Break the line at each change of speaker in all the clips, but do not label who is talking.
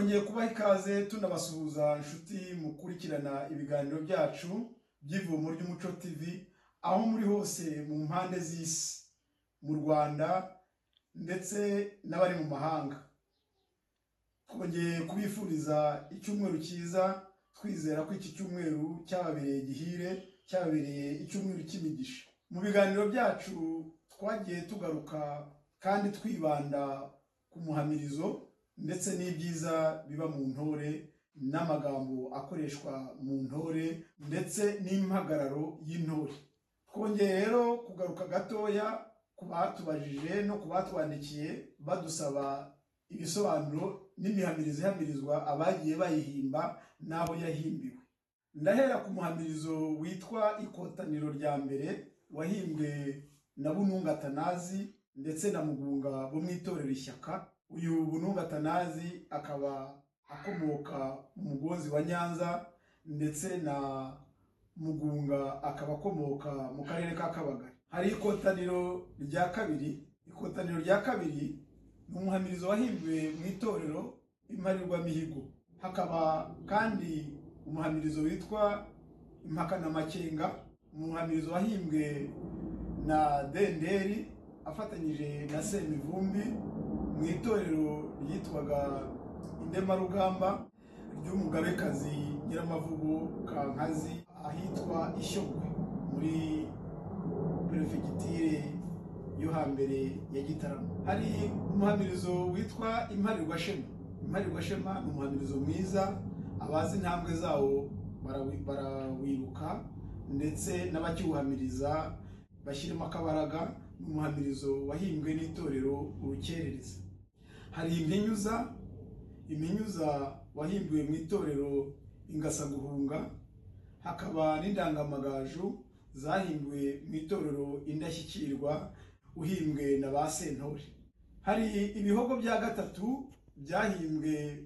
twongeye kubaha ikaze tunabasuhuza inshuti mukurikirana ibiganiro byacu by'ivumo ry'umuco TV aho muri hose mu mpande z'isi, mu Rwanda ndetse n'abari mu mahanga. Twongeye kubifuriza icyumweru cyiza, twizera ko iki cyumweru cyababereye gihire, cyababereye icyumweru cy'imigisha. Mu biganiro byacu twagiye tugaruka kandi twibanda ku muhamirizo ndetse n'ibyiza biba mu ntore n'amagambo akoreshwa mu ntore ndetse n'impagararo y'intore. Twongeye rero kugaruka gatoya ku batubajije no ku batwandikiye badusaba ibisobanuro n'imihamirizo ihamirizwa abagiye bayihimba n'aho yahimbiwe. Ndahera ku muhamirizo witwa Ikotaniro rya mbere wahimbwe na Bununga Atanazi ndetse na Mugunga bo mu itorero Ishyaka. Uyu Bununga Atanazi akaba akomoka mu Mugozi wa Nyanza ndetse na Mugunga akaba akomoka mu karere ka Kabagari. Hari Ikotaniro rya kabiri. Ikotaniro rya kabiri ni umuhamirizo wahimbwe mu itorero Imparirwamihigo. Hakaba kandi umuhamirizo witwa Impakanamakenga, umuhamirizo wahimbwe na Denderi afatanyije na Semivumbi mu itorero ryitwaga Indemarugamba ry'umugabekazi Nyiramavugo Kankazi ahitwa Ishyogwe muri perefegitire yo hambere ya Gitarama. Hari umuhamirizo witwa Imparirwashema. Imparirwashema ni umuhamirizo mwiza, abazi intambwe zawo barawiruka ndetse n'abakiwuhamiriza bashyiramo akabaraga. Ni umuhamirizo wahimbwe n'itorero Urukerereza. Hari Impinyuza. Impinyuza wahimbwe mu itorero Ingasaguhunga. Hakaba n'Indangamagaju zahimbwe mu itorero Indashyikirwa uhimbwe na ba Sentore. Hari Ibihogo bya gatatu byahimbwe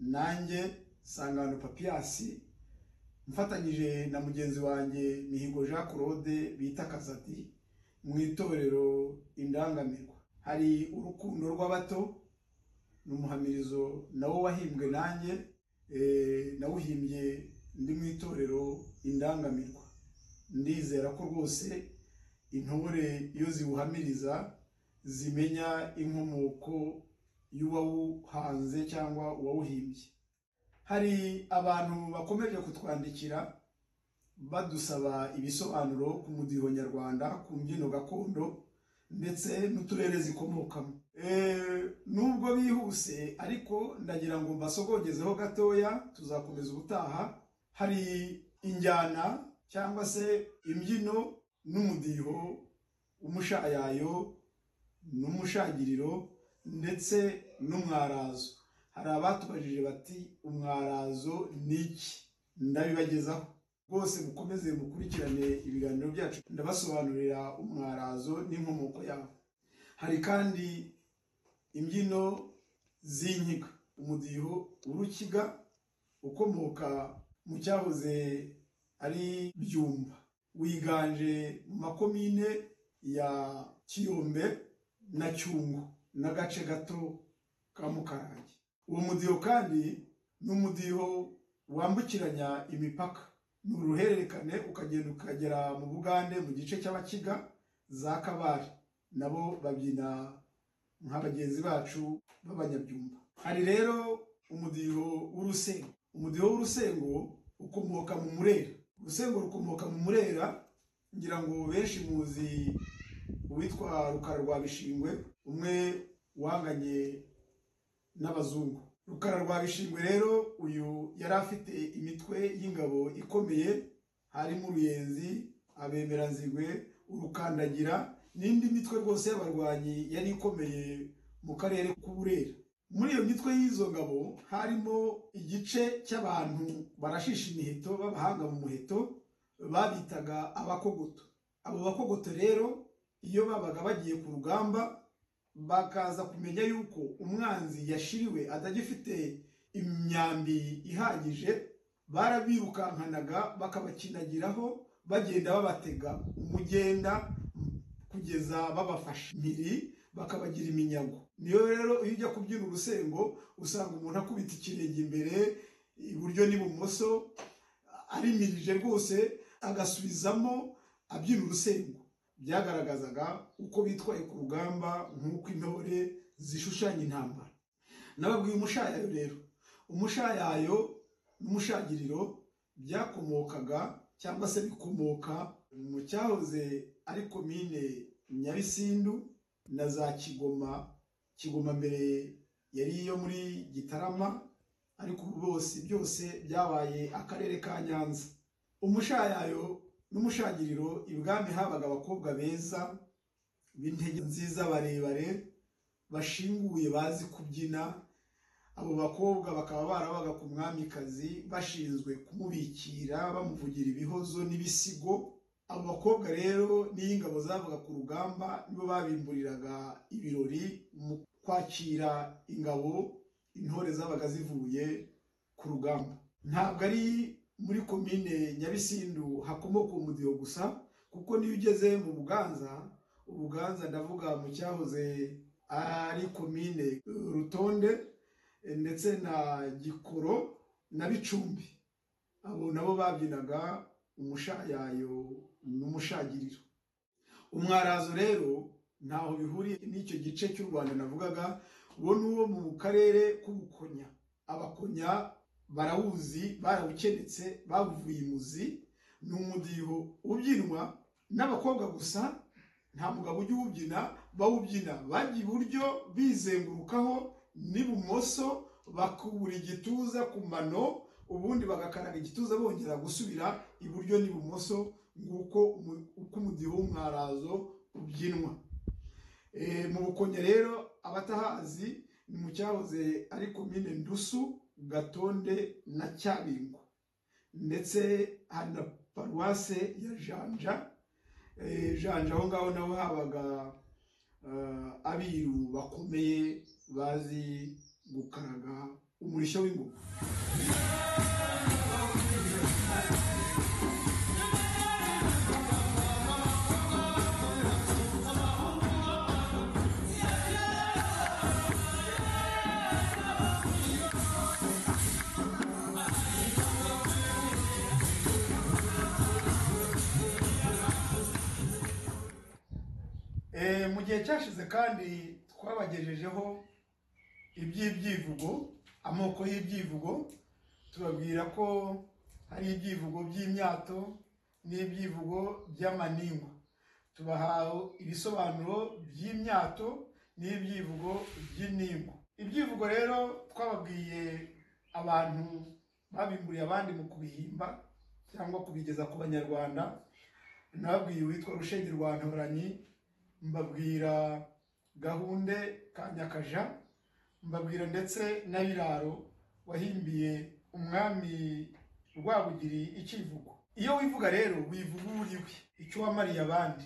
nanjye Sangano Papiasi mfatanyije na mugenzi wanjye Mihigo Jean Claude bita Kazadi mu itorero Indangamirwa. Hari Urukundo rw'abato, ni umuhamirizo nawo wahimbwe nanjye, nawuhimbye ndi mu itorero Indangamirwa. Ndizera ko rwose intore iyo ziwuhamiriza zimenya inkomoko y'uwawuhanze cyangwa uwawuhimbye. Hari abantu bakomeje kutwandikira badusaba ibisobanuro ku mudiho nyarwanda, ku mbyino gakondo ndetse n'uturere zikomokamo. Nubwo bihuse ariko ndagira ngo mbasogongezeho gatoya, tuzakomeza ubutaha. Hari injyana cyangwa se imbyino n'umudiho, umushayayo n'umushagiriro ndetse n'umwarazo. Hari abatubajije bati umwarazo niki? Ndabibagezaho. Rwose mukomeze mukurikirane ibiganiro byacu, ndabasobanurira umwarazo n'inkomoko yawo. Hari kandi imbyino z'inkiga, umudiho w'urukiga ukomoka mu cyahoze ari Byumba, wiganje mu makomine ya Kiyombe na Cyungo n'agace gato ka Mukarange. Uwo mudiho kandi ni umudiho wambukiranya imipaka, ni uruhererekane ukagenda ukagera mu Bugande mu gice cy'Abakiga za Kabare, nabo babyina nka bagenzi bacu b'Abanyabyumba. Hari rero umudiho w'Urusengo. Umudiho w'Urusengo ukomoka mu Murera. Urusengo rukomoka mu Murera, ngira ngo benshi muzi uwitwa Rukara rwa Bishingwe, umwe wanganye n'abazungu. Rukara rwa Bishingwe rero uyu yari afite imitwe y'ingabo ikomeye, harimo Uruyenzi, Abemeranzigwe, Urukandagira n'indi mitwe rwose y'abarwanyi yari ikomeye mu karere k'Uburera. Muri iyo mitwe y'izo ngabo harimo igice cy'abantu barashisha imiheto b'abahanga mu muheto babitaga abakogoto. Abo bakogoto rero iyo babaga bagiye ku rugamba bakaza kumenya yuko umwanzi yashiriwe atagifite imyambi ihagije, barabirukankanaga bakabakinagiraho bagenda babatega umugenda kugeza babafashe mpiri, bakabagira iminyago. Niyo rero iyo ujya kubyina urusengo usanga umuntu akubita ikirenge imbere iburyo n'ibumoso arimirije rwose agasubizamo abyina urusengo. Byagaragazaga uko bitwaye ku rugamba nk'uko intore zishushanya intambara. Nababwiye umushayayo rero. Umushayayo n'umushagiriro byakomokaga cyangwa se bikomoka mu cyahoze ari komine Nyabisindu na za Kigoma. Kigoma mbere yari iyo muri Gitarama, ariko ubu byose byabaye akarere ka Nyanza. Umushayayo n'umushagiriro ibwami habaga abakobwa beza b'intege nziza barebare bashinguye bazi kubyina. Abo bakobwa bakaba barabaga ku mwamikazi bashinzwe kumubikira bamuvugira ibihozo n'ibisigo. Abo bakobwa rero n'iyo ingabo zavuga ku rugamba nibo babimburiraga ibirori mu kwakira ingabo intore zabaga zivuye ku rugamba. Ntabwo ari muri komine Nyabisindu hakomoka umudiho gusa, kuko niyo ugeze mu Buganza ndavuga mu cyahoze ari komine Rutonde ndetse na Gikoro na Bicumbi, abo nabo babyinaga umushayayo n'umushagiriro. Umwarazo rero ntaho bihuriye n'icyo gice cy'u Rwanda navugaga, uwo n'uwo mu karere k'Ubukonya. Abakonya barawuzi, barawukenetse, bavuye imuzi. Ni umudiho ubyinwa n'abakobwa gusa, nta mugabo ujya uwubyina. Bawubyina bajya iburyo bizengurukaho n'ibumoso, bakubura igituza ku mano, ubundi bagakaraga igituza bongera gusubira iburyo n'ibumoso, nguko uko umudiho w'umwarazo ubyinwa. Mu Bukonya rero abatahazi ni mu cyahoze ari komine Ndusu, Gatonde na Cyabingo, ndetse hari na paruwase ya Janja. Janja aho ngaho naho habaga abiru bakomeye bazi gukaraga umurishyo w'ingoma. Mu gihe cyashize kandi twabagejejeho iby'ibyivugo, amoko y'ibyivugo. Tubabwira ko hari ibyivugo by'imyato n'ibyivugo by'amaningwa. Tubahawe ibisobanuro by'imyato n'ibyivugo by'iningwa. Ibyivugo rero twababwiye abantu babimburiye abandi mu kubihimba cyangwa kubigeza ku Banyarwanda. Nababwiye uwitwa Rushenge rwa Ntoranyi, mbabwira Gahunde ka Nyakaja, mbabwira ndetse na Biraro wahimbiye umwami Rwabugiri icyivugo. Iyo wivuga rero wivuga uriwe, icyo wamariye abandi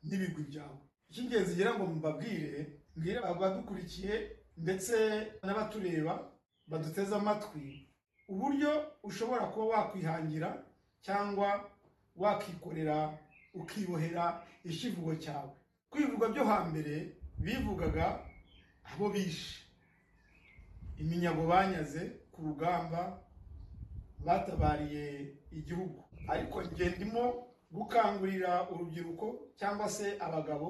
n'ibigwi byawe. Icy'ingenzi ngira ngo mbabwire, mbwira abadukurikiye ndetse n'abatureba baduteze amatwi, uburyo ushobora kuba wakwihangira cyangwa wakikorera ukibohera icyivugo cyawe. Kwivuga byo hambere bivugaga abo bishe, iminyago banyaze ku rugamba, batabariye igihugu. Ariko njye ndimo gukangurira urubyiruko cyangwa se abagabo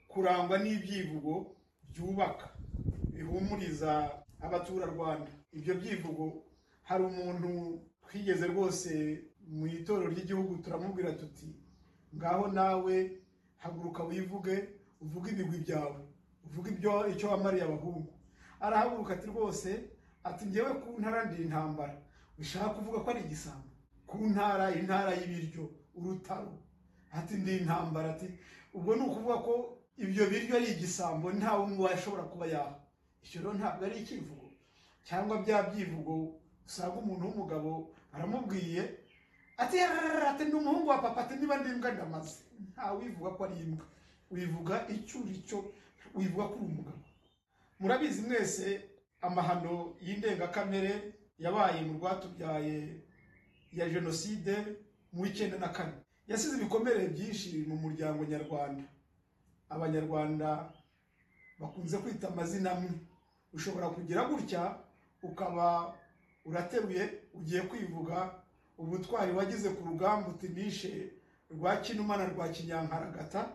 kurangwa n'ibyivugo byubaka, bihumuriza abaturarwanda. Ibyo byivugo hari umuntu twigeze rwose mu itorero ry'igihugu turamubwira tuti, ngaho nawe haguruka wivuge, uvuge ibigwi byawe, uvuge icyo wamariye abahungu. Arahaguruka ati rwose, ati njyewe ku ntara ndi intambara. Bishaka kuvuga ko ari igisambo. Ku ntara, intara y'ibiryo, urutaro. Ati ndi intambara. Ati ubwo ni ukuvuga ko ibyo biryo ari igisambo, nta umwe washobora kuba yaha. Icyo rero ntabwo ari icyivugo. Cyangwa bya byivugo usanga umuntu w'umugabo aramubwiye ati ni umuhungu wa papa, ati niba ndi imbwa ndamaze. Nta wivuga ko ari imbwa, wivuga icyo uri cyo, wivuga ko uri umugabo. Murabizi mwese amahano y'indengakamere yabaye mu rwatubyaye ya Jenoside mu 1994. Yasize ibikomere byinshi mu muryango nyarwanda. Abanyarwanda bakunze kwita amazina amwe. Ushobora kugira gutya ukaba urateruye ugiye kwivuga ubutwari wagize ku rugamba uti nishe rwa Kinuma na rwa Kinyankaragata,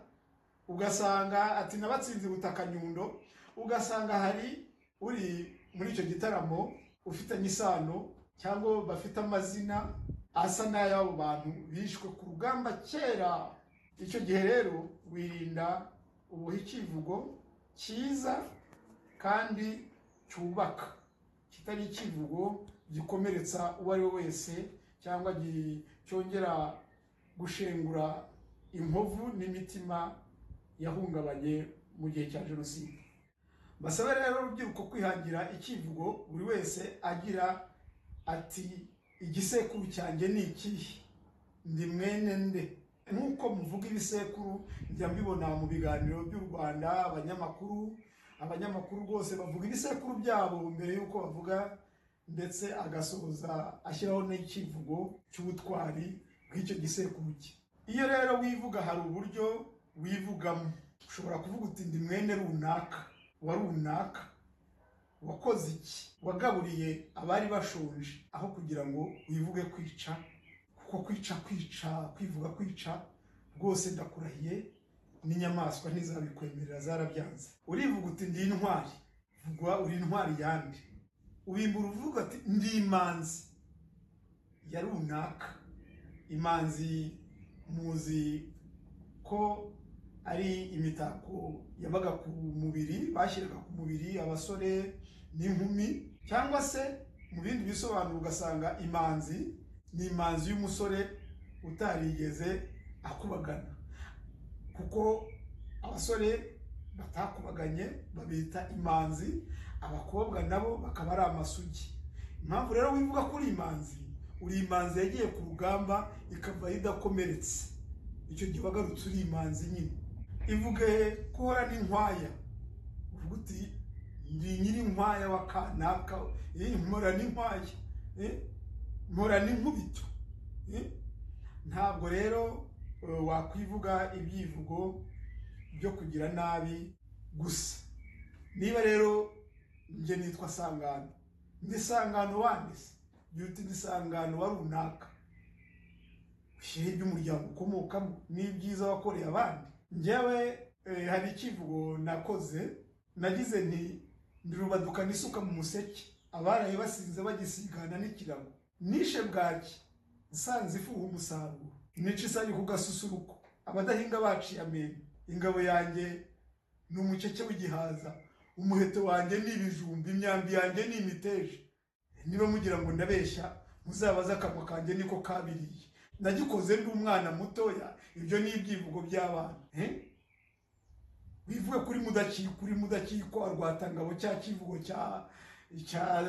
ugasanga ati nabatsinze butaka Nyundo, ugasanga hari uri muri icyo gitaramo ufitanye isano cyangwa bafite amazina asa n'ay'abo bantu bishwe ku rugamba kera. Icyo gihe rero wirinda ubuha ikivugo cyiza kandi cyubaka, kitari ikivugo gikomeretsa uwo ari we wese cyangwa cyongera gushengura inkovu n'imitima yahungabanye mu gihe cya Jenoside. Basaba rero urubyiruko kwihangira ikivugo buri wese agira ati igisekuru cyanjye ni ikihe, ndi mwene nde. Nk'uko muvuga ibisekuru njya mbibona mu biganiro by'u Rwanda, abanyamakuru rwose bavuga ibisekuru byabo mbere y'uko bavuga, ndetse agasoza ashyiraho n'ikivugo cy'ubutwari bw'icyo gisekuru cye. Iyo rero wivuga hari uburyo wivugamo. Ushobora kuvuga uti ndi mwene runaka wa runaka, wakoze iki, wagaburiye abari bashonje, aho kugira ngo wivuge kwica, kuko kwivuga kwica rwose ndakurahiye n'inyamaswa ntizabikwemerera, zarabyanze. Urivuga uti ndi intwari, vuga uri intwari yandi. Ubimbura uvuga ati ndi imanzi ya runaka. Imanzi muzi ko ari imitako yabaga ku mubiri, bashyiraga ku mubiri abasore n'inkumi, cyangwa se mu bindi bisobanuro ugasanga imanzi ni imanzi y'umusore utarigeze akubagana, kuko abasore batakubaganye babita imanzi, abakobwa nabo bakaba ari amasugi. Impamvu rero wivuga kuri imanzi, uri imanzi yagiye ku rugamba ikava idakomeretse, icyo gihe wagarutse uri imanzi nyine. Ivuge ko uhora n'inkwaya, uvuga uti ndi nyiri inkwaya wa kanaka, mpora n'inkwaya, mpora n'inkubito. Ntabwo rero wakwivuga ibyivugo byo kugira nabi gusa. Niba rero njye nitwa Sangano, ndi Sangano wandise, yuti ndi Sangano wa runaka, ushyire iby'umuryango ukomokamo n'ibyiza wakoreye abandi. Njyewe hari ikivugo nakoze, nagize nti ndi rubadukana isuka mu museke, abaraye basinze bagisigana n'ikirago, nishe bwaki nsanze ifuha umusaruro, nica isari ku gasusuruko, abadahinga baciye amenyo. Ingabo yanjye ni umucece w'igihaza, umuheto wanjye ni ibijumba, imyambi yanjye ni imiteja. Niba mugira ngo ndabeshya, muzabaza akanwa kanjye niko kabiriye. Nagikoze ndi umwana mutoya, ibyo ni ibyivugo by'abana. Bivuge kuri mudakikwa Rwatangabo, cya kivugo cya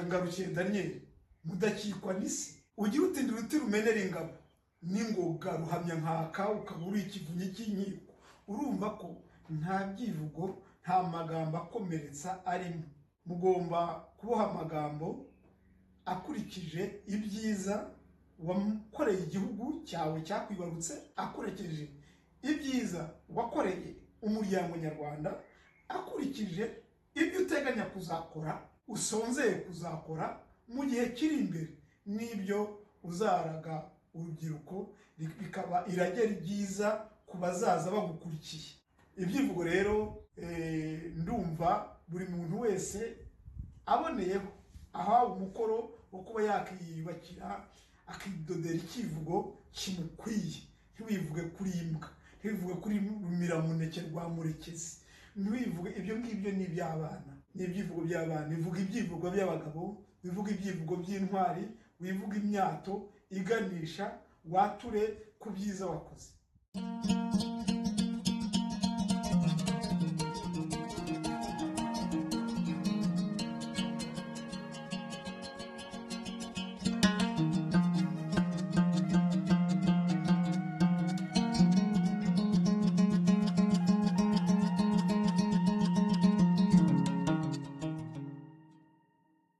Ngarukiye Daniel, mudakikwa n'isi. Ugira uti ndi ruti rumenera ingabo n'ingoga ruhamya nkaka, ukaba uri ikivunyi cy'inkiko. Urumva ko nta byivugo, nta magambo akomeretsa arimo. Mugomba kuboha amagambo akurikije ibyiza wakoreye igihugu cyawe cyakwibarutse, akurikije ibyiza wakoreye umuryango nyarwanda, akurikije ibyo uteganya kuzakora, usonzeye kuzakora mu gihe kiri imbere, n'ibyo uzaraga urubyiruko bikaba iragera ryiza ku bazaza bagukurikiye. Ibyivugo rero ndumva buri muntu wese aboneyeho ahawe umukoro wo kuba yakiyubakira akidodera ikivugo kimukwiye. Ntiwivuge kuri imbwa, ntiwivuge kuri rumiramuneke rwa murekezi, ntiwivuge ibyo ngibyo ni iby'abana, ni ibyivugo by'abana. Bivuga ibyivugo by'abagabo, bivuga ibyivugo by'intwari, wivuga imyato iganisha wature ku byiza wakoze.